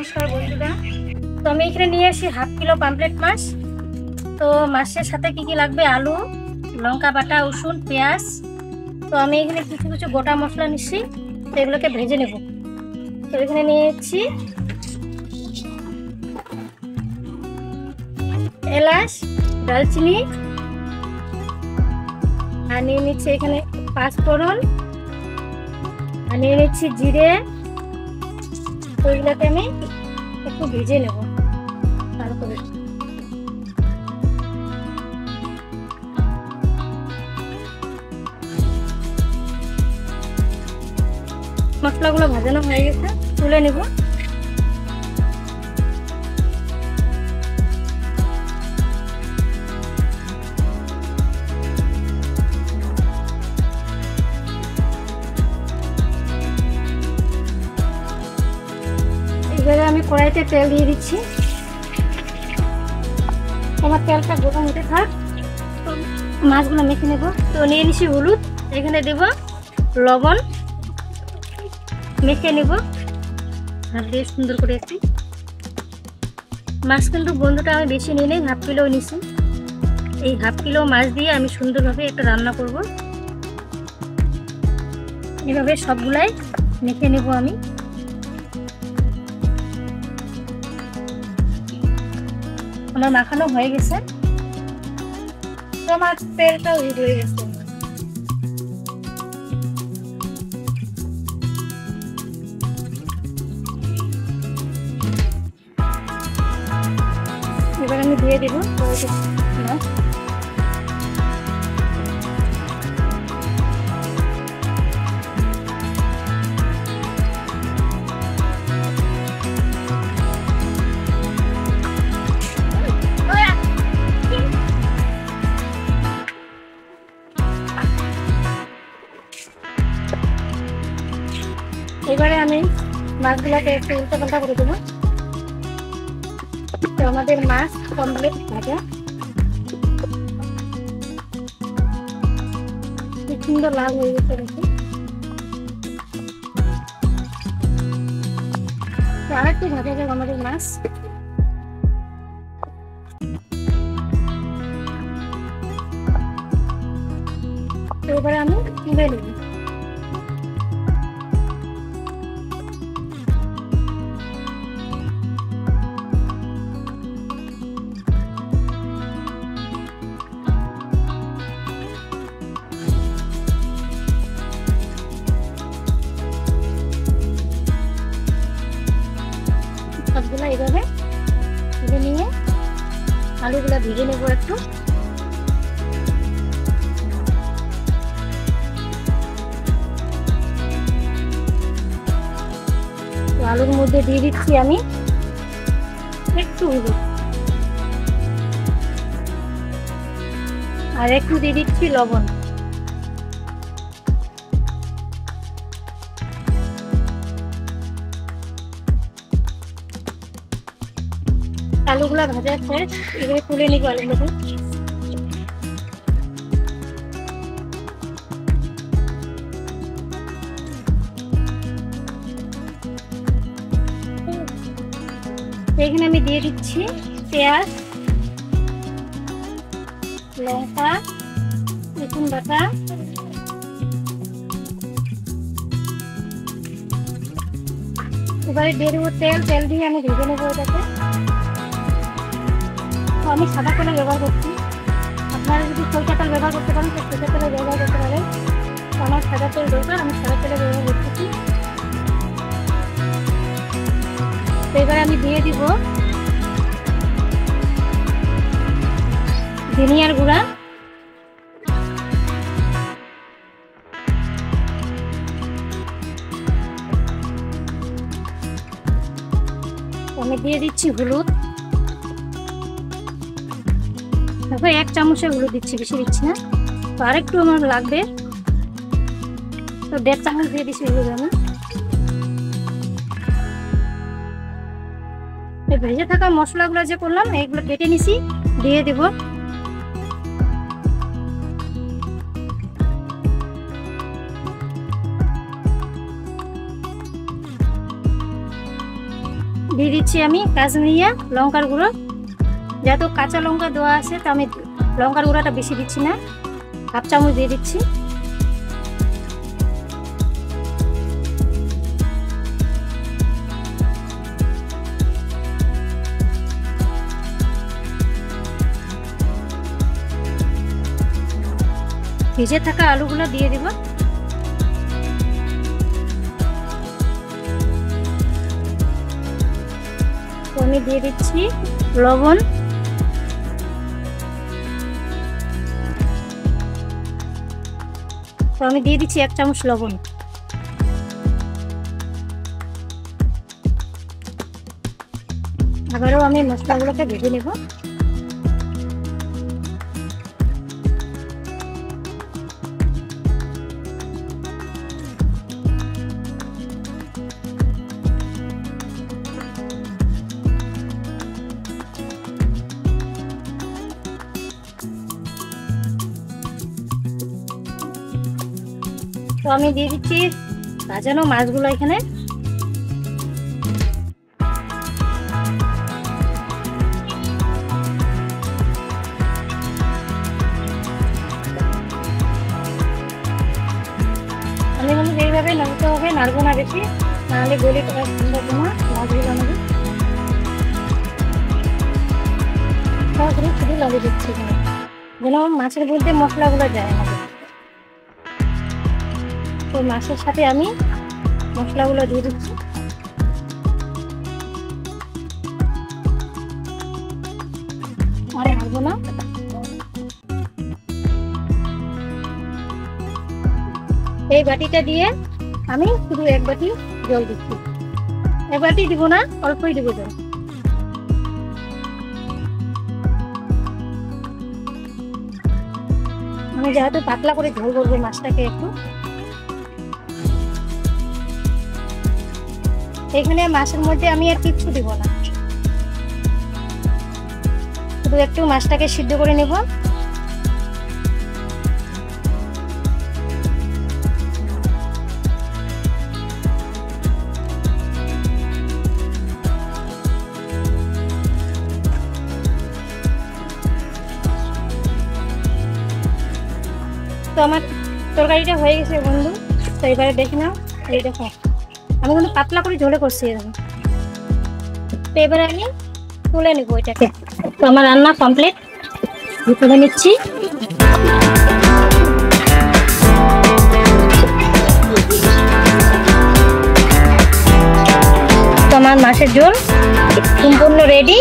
নমস্কার বন্ধুরা। তো আমি এখানে নিয়ে আসি হাফ কিলো পামফ্লেট মাছ। তো মাছের সাথে কি কি লাগবে, আলু, লঙ্কা বাটা, রসুন, পেঁয়াজ। তো আমি এখানে কিছু কিছু গোটা মশলা নিচ্ছি, তো এগুলোকে ভেজে নেব। তো এখানে নিয়েছি এলাচ, দারচিনি, আর নিয়ে নিচ্ছি এখানে পাঁচফোড়ন, আর নিয়ে নিচ্ছি জিরে। তো এগুলোকে আমি একটু ভেজে নেব ভালো করে। মশলাগুলো ভাজানো হয়ে গেছে, তুলে নেব। এবারে আমি কড়াইতে তেল দিয়ে দিচ্ছি। আমার তেলটা গরম হতে থাক, তো মাছগুলো মেখে নেব। তো নিয়ে নিচ্ছি হলুদ, এখানে দেব লবণ, মেখে নেব হাত দিয়ে সুন্দর করে একটু। মাছ কিন্তু বন্ধুটা আমি বেশি নিয়ে নেই, হাফ কিলো নিছি। এই হাফ কিলো মাছ দিয়ে আমি সুন্দরভাবে একটা রান্না করব। এভাবে সবগুলাই মেখে নেব আমি। আমার মাখানো হয়ে গেছে, তো আমার তেলটাও রেডি হয়ে গেছে। এবার আমি দিয়ে দেবো মাছ। এবারে আমি মাছগুলোকে একটু উল্টা পাল্টা করে দেবো। তো আমাদের মাছ কমপ্লিট ভাজা, খুব সুন্দর লাল হয়ে গেছে দেখি। তো আর একটু ভাজা যাক আমাদের মাছ। তো এবারে আমি তুলে নেব। সবগুলো এইভাবে ভেজে নিয়ে আলুগুলো ভেজে নেব একটু। আলুর মধ্যে দিয়ে দিচ্ছি আমি একটু হলুদ, আর একটু দিয়ে দিচ্ছি লবণ। আলুগুলা ভাজা শেষ, এবারে তুলে নিব আলুগুলো। এখানে আমি দিয়ে দিচ্ছি পেঁয়াজ, লঙ্কা, রসুন বাটা, এবারে দিয়ে দেবো তেল। তেল দিয়ে আমি ভেজে নেবো এটাকে। তো আমি সাদা তেল ব্যবহার করছি, আপনারা যদি সরিষা তেল ব্যবহার করতে পারেন তো সরিষা তেল ব্যবহার করতে পারেন। তো আমার সাদা তেল দরকার, আমি সাদা তেলে ব্যবহার করতেছি। তো এবারে আমি দিয়ে দিব ধনিয়ার গুঁড়া, আমি দিয়ে দিচ্ছি হলুদ। দেখো 1 চামচের হলুদ দিচ্ছি, বেশি দিচ্ছি না। তো আরেকটু আমার লাগবে, তো 1.5 চামচ দিয়ে দিচ্ছি হলুদ আমি। ভেজে থাকা মশলাগুলো যে করলাম এইগুলো কেটে নিছি, দিয়ে দেব। দিয়ে দিচ্ছি আমি কাশ্মীরিয়া লঙ্কার গুঁড়ো। যেহেতু কাঁচা লঙ্কা দেওয়া আছে তো আমি লঙ্কার গুঁড়োটা বেশি দিচ্ছি না, হাফ চামচ দিয়ে দিচ্ছি। ভিজে থাকা আলুগুলো দিয়ে দিব। তো আমি দিয়ে দিচ্ছি লবণ, তো আমি দিয়ে দিচ্ছি 1 চামচ লবণ। আবারও আমি মশলাগুলোকে ভেজে নেব। তো আমি দিয়ে দিচ্ছি ভাজানো মাছগুলো এখানে। আমি এইভাবে নাড়তে হবে, নাড়বো না বেশি, নাহলে গলে ঠান্ডা না মাছগুলো আমাকে শুধু লাগিয়ে দিচ্ছি যেন মাছের মধ্যে মশলাগুলো যায় না। তো মাছের সাথে আমি মশলাগুলো দিয়ে দিচ্ছি। আর নাড়বো না। এই বাটিটা দিয়ে আমি শুধু 1 বাটি জল দিচ্ছি। 1 বাটি দিব না, অল্পই দিব জল। আমি যেহেতু পাতলা করে ঝোল করবো মাছটাকে একটু, এখানে মাছের মধ্যে আমি আর কিচ্ছু দিব না, শুধু একটু মাছটাকে সিদ্ধ করে নেব। তো আমার তরকারিটা হয়ে গেছে বন্ধু। তো এবারে দেখে নাও, এই দেখো আমি কিন্তু পাতলা করে ঝোলে করছি এরকম। তো এবারে আমি তুলে নেবো এটাকে। তো আমার রান্না কমপ্লিট, তুলে নিচ্ছি। তো আমার মাছের ঝোল সম্পূর্ণ রেডি।